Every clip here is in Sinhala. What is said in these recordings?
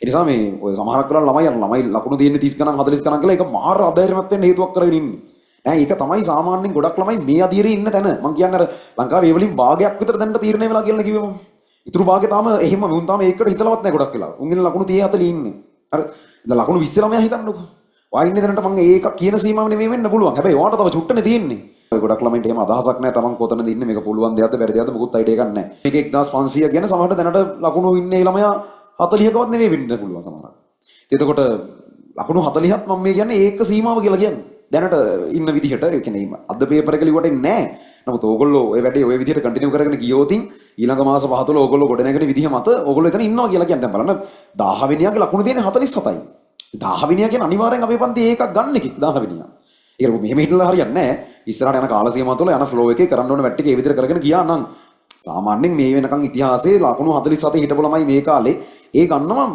ඒ නිසා මේ ඔය සමහරක් වෙලාවට ළමයි ලකුණු දෙන්නේ 30 ගණන් 40 ගණන් කියලා ඒක මාර අධෛර්යමත් වෙන්න හේතුවක් කරගෙන ඉන්නේ. නෑ ඒක තමයි සාමාන්‍යයෙන් ගොඩක් ළමයි මේ අධීරේ ඉන්න තැන. මං කියන්නේ අර ලංකාවේ ඒ වලින් භාගයක් විතර දැනට තීරණය වෙලා කියලා කිව්වේ මම. ඉතුරු භාගය තාම එහෙම වුන් තාම ඒකට හිතලවත් නෑ ගොඩක් වෙලා. උන් ඉන්න ලකුණු 30 40 ඉන්නේ. හරි. දැන් ලකුණු 20 ළමයා හිතන්නකෝ. වයින්නේ දැනට මං ඒක කියන සීමාව නෙමෙයි වෙන්න පුළුවන්. හැබැයි ඔයාට තව චුට්ටනේ තියෙන්නේ. ඔය ගොඩක් ළමයින්ට එහෙම අදහසක් නැහැ තමන් කොතනද ඉන්නේ මේක පුළුවන් දෙයක්ද බැරි දෙයක්ද මොකුත් අයිඩියා එකක් නැහැ. මේක 1500 කියන සමහරට දැනට ලකුණු ඉන්නේ ළමයා 40කවත් නෙමෙයි වෙන්න පුළුවන් සමහරට. එතකොට ලකුණු 40ත් මම මේ කියන්නේ ඒක සීමාව කියලා කියන්නේ. දැනට ඉන්න විදිහට ඒ කියන්නේ අද පේපර් එක ලිව්වට එන්නේ නැහැ. නමුත් ඕගොල්ලෝ ඔය වැඩේ ඔය විදිහට කන්ටිනියු කරගෙන ගියොත් ඊළඟ මාස 5 තුළ ඕගොල්ලෝ ගොඩ නැගෙන විදිහ මත ඕගොල්ලෝ එතන ඉන්නවා කියලා කියන්නේ. දැන් බලන්න 10 වෙනියාගේ ලකුණු තියෙන්නේ 47යි. 10 වෙනියා කියන්නේ අනිවාර්යෙන් අපේ පන්තියේ ඒකක් ගන්න එකක් 10 වෙනියා. ඒක මෙහෙම හිටලා හරියන්නේ නැහැ. ඉස්සරහට යන කාල සීමාව තුළ යන ෆ්ලෝ එකේ කරන්න ඕන වැට් ටික ඒ විදිහට කරගෙන ගියා නම් සාමාන්‍යයෙන් මේ වෙනකන් ඉතිහාසයේ ලකුණු 47 හිටපු ළමයි මේ කාලේ ඒ ගන්නවා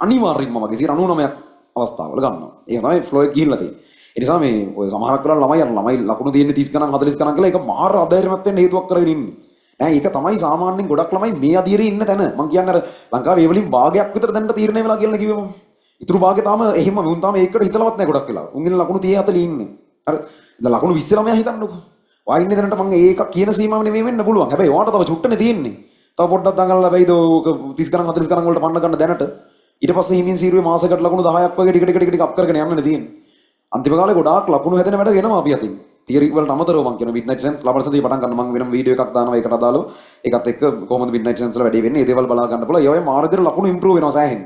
අනිවාර්යෙන්ම වගේ 99ක් අවස්ථාවල ගන්නවා. ඒක තමයි ෆ්ලෝ එක ගිහිල්ලා තියෙන්නේ. ඒ නිසා මේ ඔය සමහරක් වෙලාවට ළමයි ලකුණු දෙන්නේ 30 ගණන් 40 ගණන් කියලා ඒක මාර අධෛර්යමත් වෙන්න හේතුවක් කරගෙන ඉන්නේ. නෑ ඒක තමයි සාමාන්‍යයෙන් ගොඩක් ළමයි මේ අධීරේ ඉන්න තැන. මං කියන්නේ අර ලංකාවේ ඒ වලින් භාගයක් විතර දැනට තීරණය වෙලා කියලා කිව්වේ මම. ඉතුරු භාගය තාම එහෙම වුන් තාම ඒකට හිතලවත් නෑ ගොඩක් වෙලා. උන් ඉන්න ලකුණු 30 40 ඉන්නේ. හරි. දැන් ලකුණු 20 ළමයා හිතන්නකෝ. වයින්නේ දැනට මං ඒක කියන සීමාව නෙමෙයි වෙන්න පුළුවන්. හැබැයි ඔයාට තව චුට්ටනේ තියෙන්නේ. තව පොඩ්ඩක් දඟලලා වෙයිද ඕක 30 ගණන් 40 ගණන් වලට පන්න ගන්න දැනට. ඊට පස්සේ හිමින් සීරුවේ මාසයකට ලකුණු 10ක් වගේ ටික අප් කරගෙන යන්නනේ තියෙන්නේ. අන්තිම කාලේ ගොඩාක් ලකුණු හැදෙන වැඩ වෙනවා අපි අතින්. තියරි වලට අමතරව මං කියන මිඩ්නයිට් සෙන්ස් ලබන සතියේ පටන් ගන්න මං වෙනම වීඩියෝ එකක් දානවා ඒකට අදාළව. ඒකත් එක්ක කොහොමද මිඩ්නයිට් සෙන්ස් වල වැඩේ වෙන්නේ? ඒ දේවල් බලා ගන්න පුළුවන්. ඒ වගේ මාර්ගයට ලකුණු ඉම්ප්‍රූව් වෙනවා සෑහෙන.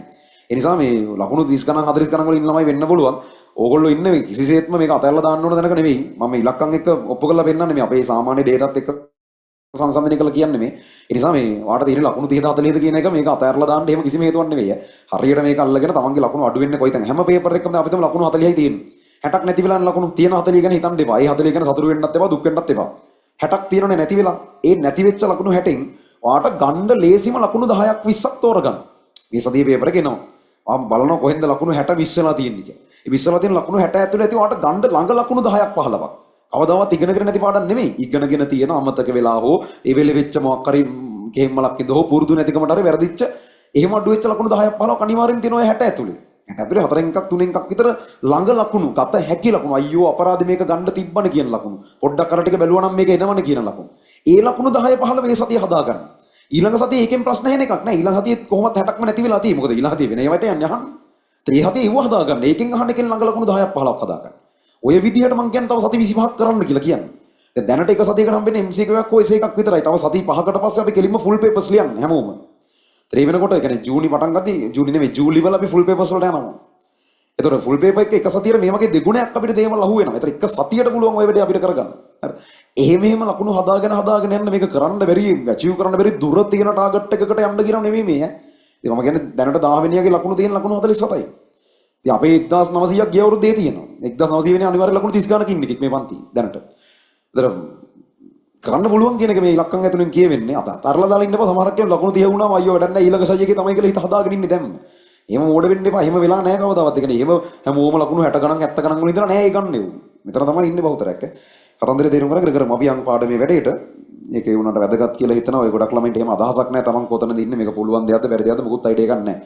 ඒ නිසා මේ ලකුණු 30 ගණන් 40 ගණන් වල ඉන්න ළමයි වෙන්න පුළුවන්. ඕගොල්ලෝ ඉන්නේ මේ කිසිසේත්ම මේක අතහැරලා දාන්න ඕන තැනක නෙවෙයි. මම ඉලක්කම් එක්ක ඔප්පු කරලා පෙන්නන්නේ මේ අපේ සාමාන්‍ය ඩේටාත් එක්ක සංසන්දනය කළා කියන්නේ මේ. ඒ නිසා මේ වාට තියෙන ලකුණු 30 40ද කියන එක මේක අතහැරලා දාන්න එහෙම කිසිම හේතුවක් නෙවෙයි. හරියට මේක අල්ලගෙන තමන්ගේ ලකුණු අඩු වෙන්නේ කොයිතැන හැම පේපර් එකකම අපිටම ලකුණු 40යි තියෙන්නේ. 60ක් නැති වෙලා ලකුණු තියෙන 40 ගැන හිතන්න එපා. ඒ 40 ගැන සතුටු වෙන්නත් එපා දුක් වෙන්නත් එපා. 60ක් තියෙනනේ නැති වෙලා. ඒ නැති වෙච්ච ලකුණු 60න් වාට ගන්න ලේසිම ලකුණු 10ක් 20ක් තෝරගන්න. මේ සතියේ පේපර් එක එනවා. ආ බලනවා කොහෙන්ද ලකුණු 60 20 වෙලා තියෙන්නේ කියලා. ඒ 20 වෙලා තියෙන ලකුණු 60 ඇතුළේ ඇති වාට ගන්න ළඟ ලකුණු 10ක් 15ක්. කවදාවත් ඉගෙනගෙන නැති පාඩම් නෙමෙයි. ඉගෙනගෙන තියෙන අමතක වෙලා හෝ ඒ වෙලෙ වෙච්ච මොකක් හරි කේම්මලක් ඉඳ හෝ පුරුදු නැතිකමට හරි වැරදිච්ච එහෙම අඩු වෙච්ච ලකුණු 10ක් 15ක් අනිවාර්යෙන් තියෙනවා 60 ඇතුළේ. 60 ඇතුළේ හතරෙන් එකක් තුනෙන් එකක් විතර ළඟ ලකුණු ගත හැකි ලකුණු අයියෝ අපරාධ මේක ගන්න තිබ්බන කියන ලකුණු. පොඩ්ඩක් අර ටික බැලුවා නම් මේක එනවනේ කියන ලකුණු. ඒ ලකුණු 10 15 මේ සතිය හදාගන්න. ඊළඟ සතියේ ඒකෙන් ප්‍රශ්න හෙන එකක් නෑ. ඊළඟ සතියේ කොහොමද 60ක්ම නැති වෙලා තියෙන්නේ. මොකද ඊළඟ සතියේ වෙන ඒවට යන්නේ අහන්න. ත්‍රි සතියේ ඉව හදාගන්න. ඒකෙන් අහන්න එකෙන් ළඟ ලකුණු 10ක් 15ක් හදාගන්න. ඔය විදිහට මං කියන්නේ තව සති 25ක් කරන්න කියලා කියන්නේ. දැනට එක සතියකට හම්බෙන්නේ MCQ එකක් හෝ එසේ එකක් විතරයි. තව සති 5කට පස්සේ අපි කෙලින්ම ෆුල් පේපර්ස් ලියන්නේ හැමෝම. ත්‍රි වෙනකොට ඒ කියන්නේ ජූනි පටන් ගත්තී ජූනි නෙමෙයි ජූලි වල අපි ෆුල් පේපර්ස් වලට යනවා. ඒතර ෆුල් පේපර් එක සතියේ මේ වගේ දෙගුණයක් අපිට දේවල් අහු වෙනවා. ඒතර එක සතියට පුළුවන් ඔය වැඩේ අපිට කරගන්න. හරි. එහෙම ලකුණු හදාගෙන යන්න මේක කරන්න බැරි අචීව් කරන්න බැරි දුර තියෙන ටාගට් එකකට යන්න කියන නෙමෙයි මේ ඈ. ඉතින් මම කියන්නේ දැනට 10 වෙනියගේ ලකුණු තියෙන ලකුණු 47යි. ඉතින් අපේ 1900ක් ගිය අවුරුද්දේ තියෙනවා. 1900 වෙනිය අනිවාර්ය ලකුණු 30 ගණනකින් ඉන්නේ මේ පන්ති දැනට. ඒතර කරන්න පුළුවන් කියන එක මේ ඉලක්කම් ඇතුලෙන් කියවෙන්නේ. අතරලා දාලා ඉන්නපුවා සමහරක් කියන ලකුණු 30 වුණාම අයියෝ වැඩක් නැහැ ඊළඟ සයියකේ තමයි කියලා හිත හදාගෙන ඉන්නේ දැන්. එහෙම මෝඩ වෙන්න එපා. එහෙම වෙලා නැහැ කවදාවත්. ඒ කියන්නේ එහෙම හැමෝම ලකුණු 60 ගණන් 70 ගණන් වල ඉඳලා නැහැ ඒ ගන්නෙ. මෙතන තමයි ඉන්නේ බහුතරයක්. කතන්දරේ තේරුම් කරගෙන කරමු. අපි යන් පාඩමේ වැඩේට. ඒකේ වුණාට වැදගත් කියලා හිතනවා. ඔය ගොඩක් ළමයින්ට එහෙම අදහසක් නැහැ. තමන් කොතනද ඉන්නේ මේක පුළුවන් දෙයක්ද බැරි දෙයක්ද මොකුත් අයිඩියා එකක් නැහැ.